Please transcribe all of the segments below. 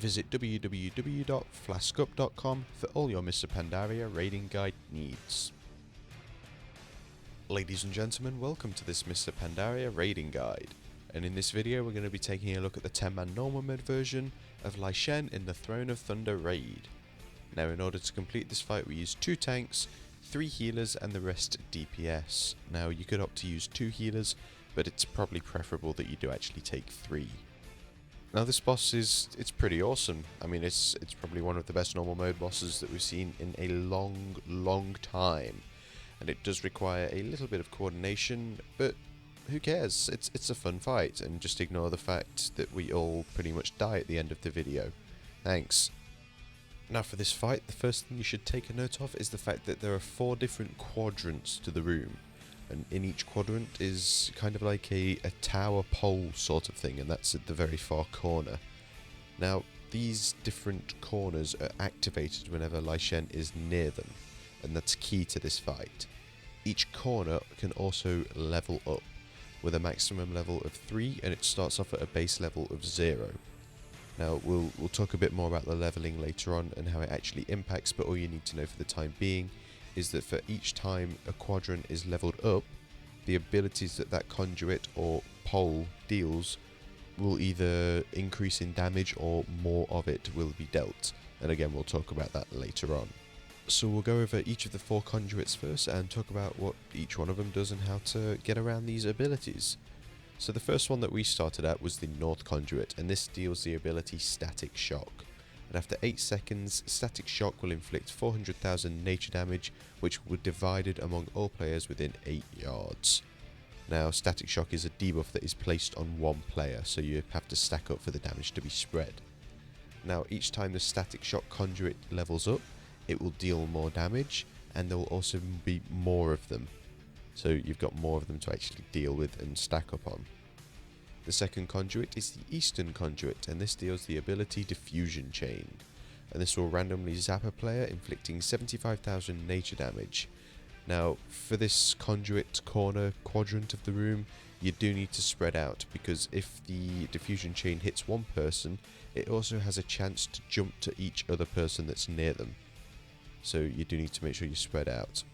Visit www.flaskup.com for all your Mr. Pandaria raiding guide needs. Ladies and gentlemen, welcome to this Mr. Pandaria raiding guide, and in this video we're going to be taking a look at the 10-man normal mode version of Lei Shen in the Throne of Thunder raid. Now, in order to complete this fight, we use 2 tanks, 3 healers and the rest DPS. Now, you could opt to use 2 healers, but it's probably preferable that you do actually take 3. Now, this boss it's pretty awesome. I mean, it's probably one of the best normal mode bosses that we've seen in a long time. And it does require a little bit of coordination, but who cares? It's a fun fight, and just ignore the fact that we all pretty much die at the end of the video. Thanks. Now, for this fight, the first thing you should take a note of is the fact that there are 4 different quadrants to the room, and in each quadrant is kind of like a tower pole sort of thing, and that's at the very far corner. Now, these different corners are activated whenever Lei Shen is near them, and that's key to this fight. Each corner can also level up with a maximum level of 3, and it starts off at a base level of 0. Now, we'll talk a bit more about the leveling later on and how it actually impacts, but all you need to know for the time being is that for each time a quadrant is leveled up, the abilities that conduit or pole deals will either increase in damage or more of it will be dealt. And again, we'll talk about that later on. So we'll go over each of the 4 conduits first and talk about what each one of them does and how to get around these abilities. So the first one that we started at was the North Conduit, and this deals the ability Static Shock. And after 8 seconds, Static Shock will inflict 400,000 nature damage, which will be divided among all players within 8 yards. Now, Static Shock is a debuff that is placed on one player, so you have to stack up for the damage to be spread. Now, each time the Static Shock conduit levels up, it will deal more damage, and there will also be more of them. So you've got more of them to actually deal with and stack up on. The second conduit is the Eastern Conduit, and this deals the ability Diffusion Chain. And this will randomly zap a player, inflicting 75,000 nature damage. Now, for this conduit corner quadrant of the room, you do need to spread out, because if the Diffusion Chain hits one person, it also has a chance to jump to each other person that's near them. So you do need to make sure you spread out.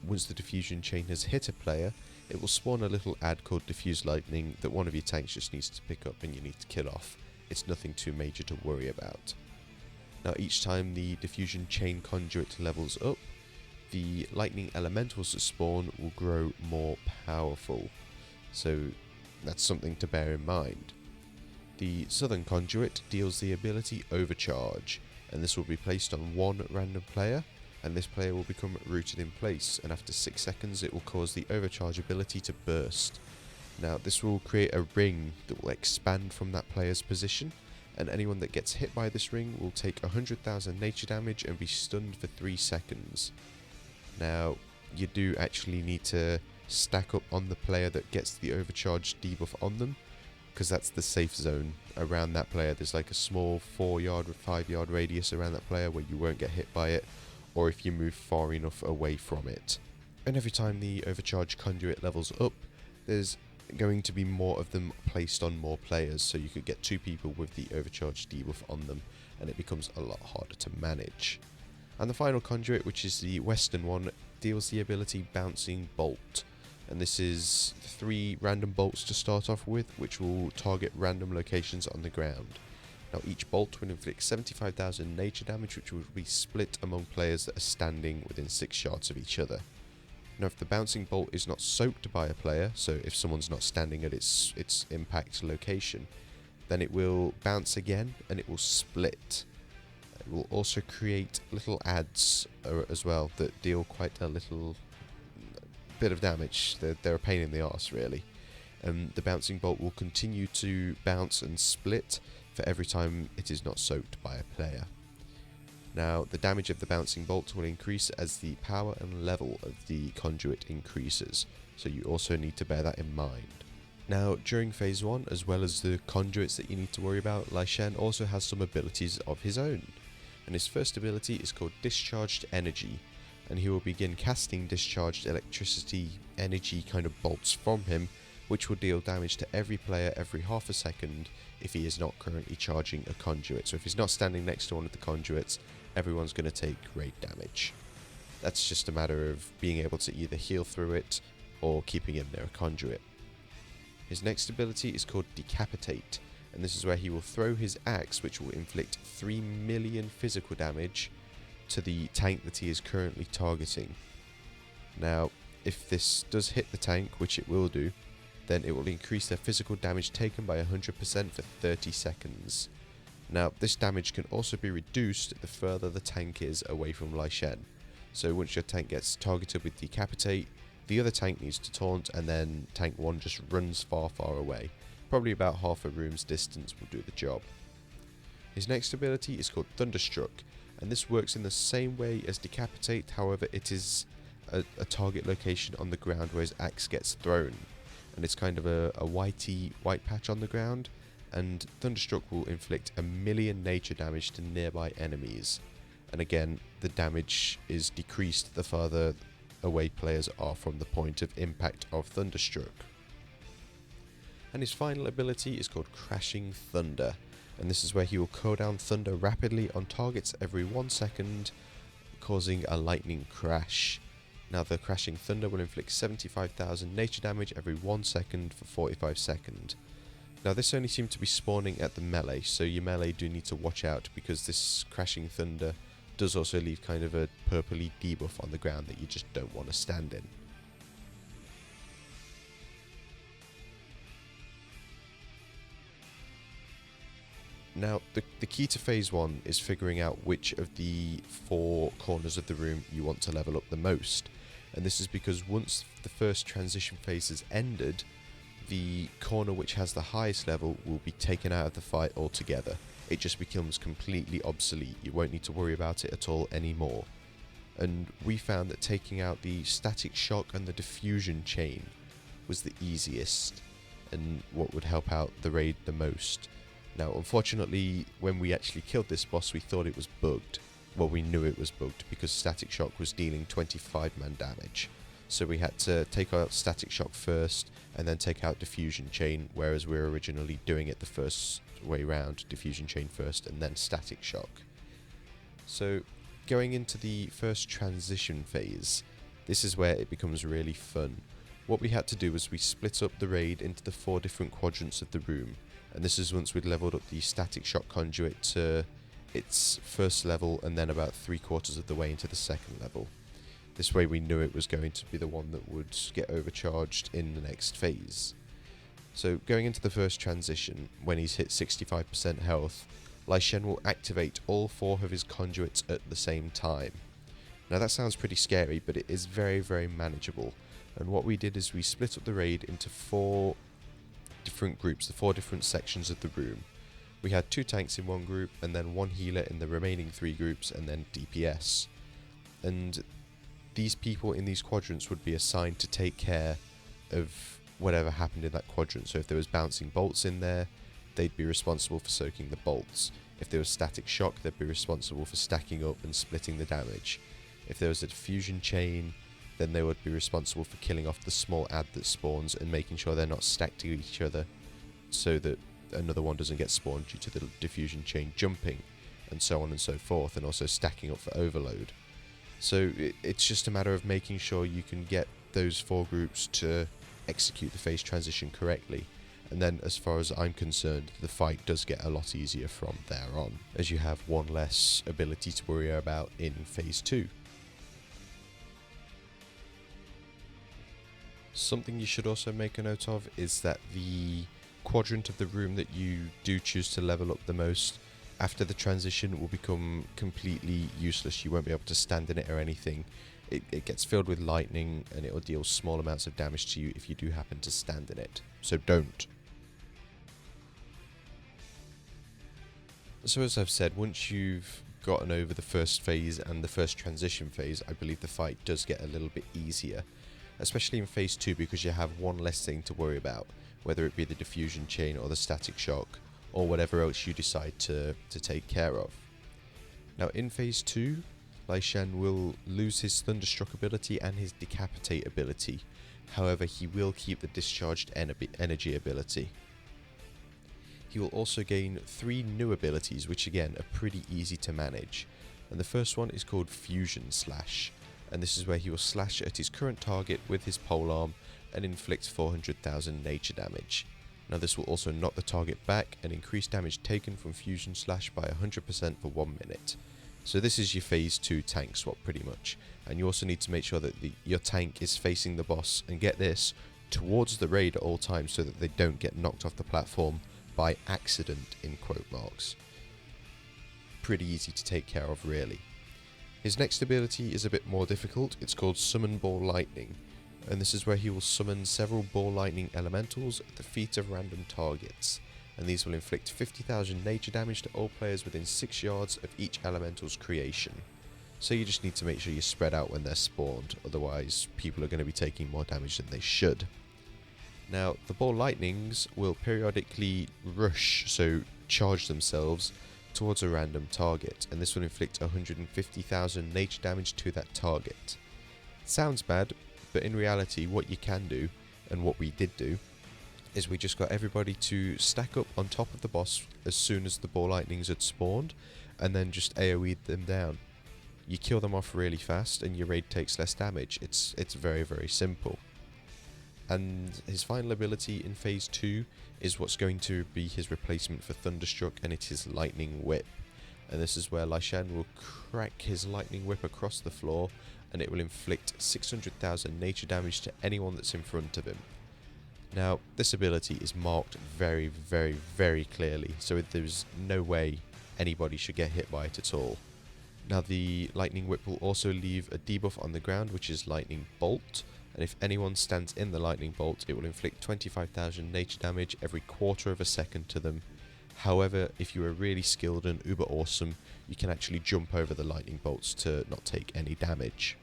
Once the Diffusion Chain has hit a player, it will spawn a little ad called Diffuse Lightning that one of your tanks just needs to pick up and you need to kill off. It's nothing too major to worry about. Now, each time the Diffusion Chain conduit levels up, the lightning elementals that spawn will grow more powerful. So that's something to bear in mind. The Southern Conduit deals the ability Overcharge, and this will be placed on one random player, and this player will become rooted in place, and after 6 seconds it will cause the Overcharge ability to burst. Now, this will create a ring that will expand from that player's position, and anyone that gets hit by this ring will take 100,000 nature damage and be stunned for 3 seconds. Now, you do actually need to stack up on the player that gets the Overcharge debuff on them, because that's the safe zone around that player. There's like a small 4-yard or 5-yard radius around that player where you won't get hit by it, or if you move far enough away from it. And every time the Overcharge conduit levels up, there's going to be more of them placed on more players, so you could get 2 people with the Overcharge debuff on them, and it becomes a lot harder to manage. And the final conduit, which is the Western one, deals the ability Bouncing Bolt, and this is 3 random bolts to start off with, which will target random locations on the ground. Now, each bolt will inflict 75,000 nature damage, which will be split among players that are standing within 6 yards of each other. Now, if the bouncing bolt is not soaked by a player, so if someone's not standing at its impact location, then it will bounce again and it will split. It will also create little ads as well that deal quite a little bit of damage. They're a pain in the arse, really. And the bouncing bolt will continue to bounce and split for every time it is not soaked by a player. Now, the damage of the bouncing bolt will increase as the power and level of the conduit increases, so you also need to bear that in mind. Now, during phase 1, as well as the conduits that you need to worry about, Lei Shen also has some abilities of his own. And his first ability is called Discharged Energy, and he will begin casting discharged electricity energy kind of bolts from him which will deal damage to every player every half a second if he is not currently charging a conduit. So if he's not standing next to one of the conduits, everyone's going to take raid damage. That's just a matter of being able to either heal through it or keeping him near a conduit. His next ability is called Decapitate, and this is where he will throw his axe, which will inflict 3 million physical damage to the tank that he is currently targeting. Now, if this does hit the tank, which it will do, then it will increase their physical damage taken by 100% for 30 seconds. Now, this damage can also be reduced the further the tank is away from Lei Shen. So once your tank gets targeted with Decapitate, the other tank needs to taunt, and then tank 1 just runs far away. Probably about half a room's distance will do the job. His next ability is called Thunderstruck, and this works in the same way as Decapitate, however it is a target location on the ground where his axe gets thrown. And it's kind of a white patch on the ground, and Thunderstruck will inflict 1 million nature damage to nearby enemies. And again, the damage is decreased the farther away players are from the point of impact of Thunderstruck. And his final ability is called Crashing Thunder, and this is where he will call down thunder rapidly on targets every 1 second, causing a lightning crash. Now the Crashing Thunder will inflict 75,000 nature damage every 1 second for 45 seconds. Now this only seemed to be spawning at the melee, so your melee do need to watch out, because this Crashing Thunder does also leave kind of a purpley debuff on the ground that you just don't want to stand in. Now, the key to phase 1 is figuring out which of the 4 corners of the room you want to level up the most. And this is because once the first transition phase has ended, the corner which has the highest level will be taken out of the fight altogether. It just becomes completely obsolete. You won't need to worry about it at all anymore. And we found that taking out the static shock and the diffusion chain was the easiest and what would help out the raid the most. Now, unfortunately, when we actually killed this boss, we thought it was bugged. Well, we knew it was bugged because Static Shock was dealing 25-man damage. So we had to take out Static Shock first and then take out Diffusion Chain, whereas we were originally doing it the first way round, Diffusion Chain first and then Static Shock. So, going into the first transition phase, this is where it becomes really fun. What we had to do was we split up the raid into the 4 different quadrants of the room. And this is once we'd leveled up the Static Shock Conduit to its first level and then about 3/4 of the way into the second level. This way we knew it was going to be the one that would get overcharged in the next phase. So going into the first transition, when he's hit 65% health, Lei Shen will activate all 4 of his conduits at the same time. Now that sounds pretty scary, but it is very manageable. And what we did is we split up the raid into 4 different groups, the 4 different sections of the room. We had 2 tanks in one group and then 1 healer in the remaining 3 groups and then DPS. And these people in these quadrants would be assigned to take care of whatever happened in that quadrant. So if there was bouncing bolts in there, they'd be responsible for soaking the bolts. If there was static shock, they'd be responsible for stacking up and splitting the damage. If there was a diffusion chain, then they would be responsible for killing off the small ad that spawns and making sure they're not stacked to each other so that another one doesn't get spawned due to the diffusion chain jumping, and so on and so forth, and also stacking up for overload. So it's just a matter of making sure you can get those 4 groups to execute the phase transition correctly, and then as far as I'm concerned, the fight does get a lot easier from there on, as you have 1 less ability to worry about in phase 2. Something you should also make a note of is that the quadrant of the room that you do choose to level up the most, after the transition will become completely useless. You won't be able to stand in it or anything. It gets filled with lightning and it will deal small amounts of damage to you if you do happen to stand in it. So don't. So as I've said, once you've gotten over the first phase and the first transition phase, I believe the fight does get a little bit easier. Especially in phase 2, because you have 1 less thing to worry about, whether it be the diffusion chain or the static shock, or whatever else you decide to take care of. Now in phase 2, Lei Shen will lose his Thunderstruck ability and his Decapitate ability. However, he will keep the discharged energy ability. He will also gain 3 new abilities, which again are pretty easy to manage. And the first one is called Fusion Slash, and this is where he will slash at his current target with his polearm and inflict 400,000 nature damage. Now this will also knock the target back and increase damage taken from Fusion Slash by 100% for 1 minute. So this is your phase 2 tank swap pretty much, and you also need to make sure that your tank is facing the boss, and get this, towards the raid at all times so that they don't get knocked off the platform by accident in quote marks. Pretty easy to take care of really. His next ability is a bit more difficult. It's called Summon Ball Lightning, and this is where he will summon several ball lightning elementals at the feet of random targets, and these will inflict 50,000 nature damage to all players within 6 yards of each elemental's creation. So you just need to make sure you spread out when they're spawned, otherwise people are going to be taking more damage than they should. Now, the ball lightnings will periodically rush, so charge themselves, towards a random target, and this will inflict 150,000 nature damage to that target. Sounds bad, but in reality what you can do, and what we did do, is we just got everybody to stack up on top of the boss as soon as the ball lightnings had spawned, and then just AoE'd them down. You kill them off really fast and your raid takes less damage. It's very, very simple. And his final ability in phase 2 is what's going to be his replacement for Thunderstruck, and it is Lightning Whip. And this is where Lei Shen will crack his Lightning Whip across the floor, and it will inflict 600,000 nature damage to anyone that's in front of him. Now, this ability is marked very, very, very clearly, so there's no way anybody should get hit by it at all. Now, the Lightning Whip will also leave a debuff on the ground, which is Lightning Bolt, and if anyone stands in the Lightning Bolt, it will inflict 25,000 nature damage every quarter of a second to them. However, if you are really skilled and uber awesome, you can actually jump over the Lightning Bolts to not take any damage.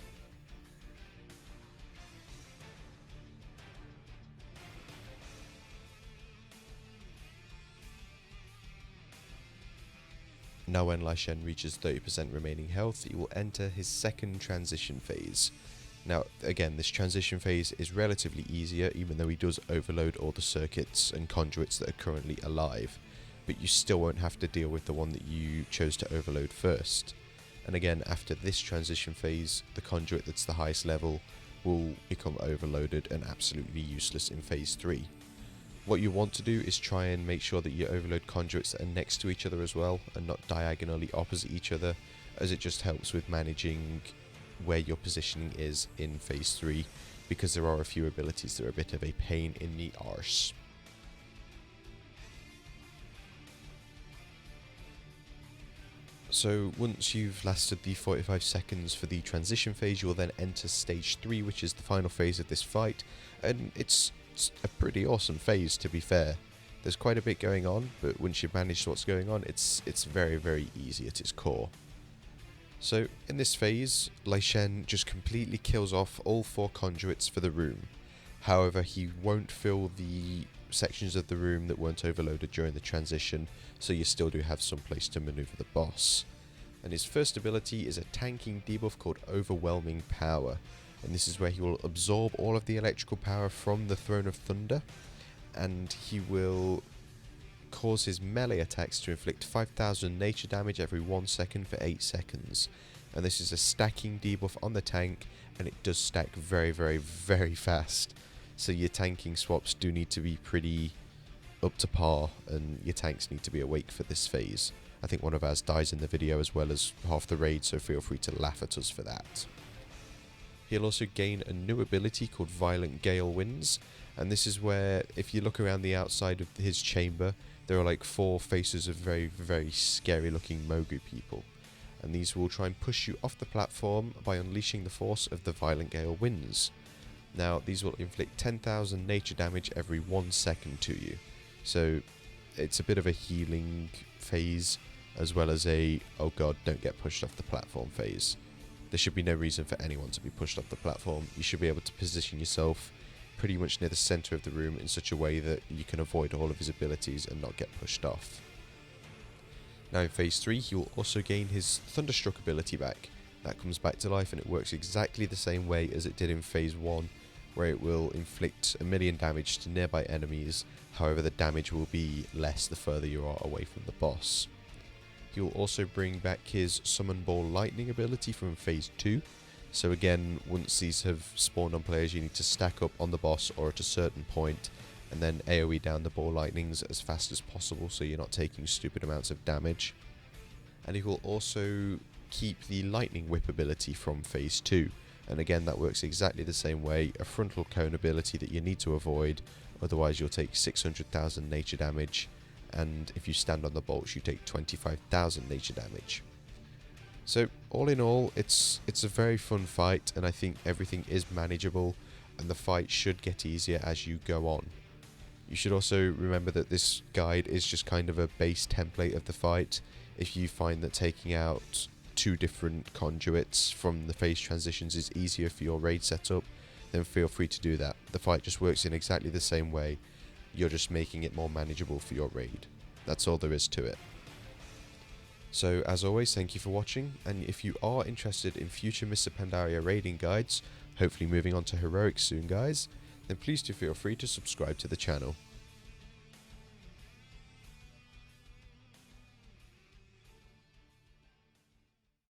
Now when Lei Shen reaches 30% remaining health, he will enter his second transition phase. Now again, this transition phase is relatively easier, even though he does overload all the circuits and conduits that are currently alive, but you still won't have to deal with the one that you chose to overload first. And again, after this transition phase, the conduit that's the highest level will become overloaded and absolutely useless in phase 3. What you want to do is try and make sure that you overload conduits that are next to each other as well, and not diagonally opposite each other, as it just helps with managing where your positioning is in phase 3, because there are a few abilities that are a bit of a pain in the arse. So once you've lasted the 45 seconds for the transition phase, you will then enter stage 3, which is the final phase of this fight, and it's a pretty awesome phase, to be fair. There's quite a bit going on, but once you've managed what's going on, it's very, very easy at its core. So in this phase, Lei Shen just completely kills off all 4 conduits for the room. However, he won't fill the sections of the room that weren't overloaded during the transition, so you still do have some place to maneuver the boss. And his first ability is a tanking debuff called Overwhelming Power, and this is where he will absorb all of the electrical power from the Throne of Thunder, and he will cause his melee attacks to inflict 5,000 nature damage every 1 second for 8 seconds. And this is a stacking debuff on the tank, and it does stack very, very, very fast. So your tanking swaps do need to be pretty up to par, and your tanks need to be awake for this phase. I think one of ours dies in the video as well as half the raid, so feel free to laugh at us for that. He'll also gain a new ability called Violent Gale Winds, and this is where, if you look around the outside of his chamber, there are like 4 faces of very, very scary looking Mogu people, and these will try and push you off the platform by unleashing the force of the Violent Gale Winds. Now these will inflict 10,000 nature damage every 1 second to you, so it's a bit of a healing phase as well as a oh god don't get pushed off the platform phase. There should be no reason for anyone to be pushed off the platform. You should be able to position yourself pretty much near the center of the room in such a way that you can avoid all of his abilities and not get pushed off. Now in phase 3 he will also gain his Thunderstruck ability back. That comes back to life and it works exactly the same way as it did in phase 1, where it will inflict 1,000,000 damage to nearby enemies. However, the damage will be less the further you are away from the boss. He'll also bring back his Summon Ball Lightning ability from Phase 2. So again, once these have spawned on players, you need to stack up on the boss or at a certain point, and then AoE down the Ball Lightnings as fast as possible so you're not taking stupid amounts of damage. And he will also keep the Lightning Whip ability from Phase 2. And again, that works exactly the same way, a frontal cone ability that you need to avoid, otherwise you'll take 600,000 nature damage, and if you stand on the bolts you take 25,000 nature damage. So all in all, it's a very fun fight, and I think everything is manageable, and the fight should get easier as you go on. You should also remember that this guide is just kind of a base template of the fight. If you find that taking out 2 different conduits from the phase transitions is easier for your raid setup, then feel free to do that. The fight just works in exactly the same way, you're just making it more manageable for your raid. That's all there is to it. So as always, thank you for watching, and if you are interested in future Mr. Pandaria raiding guides, hopefully moving on to heroics soon guys, then please do feel free to subscribe to the channel.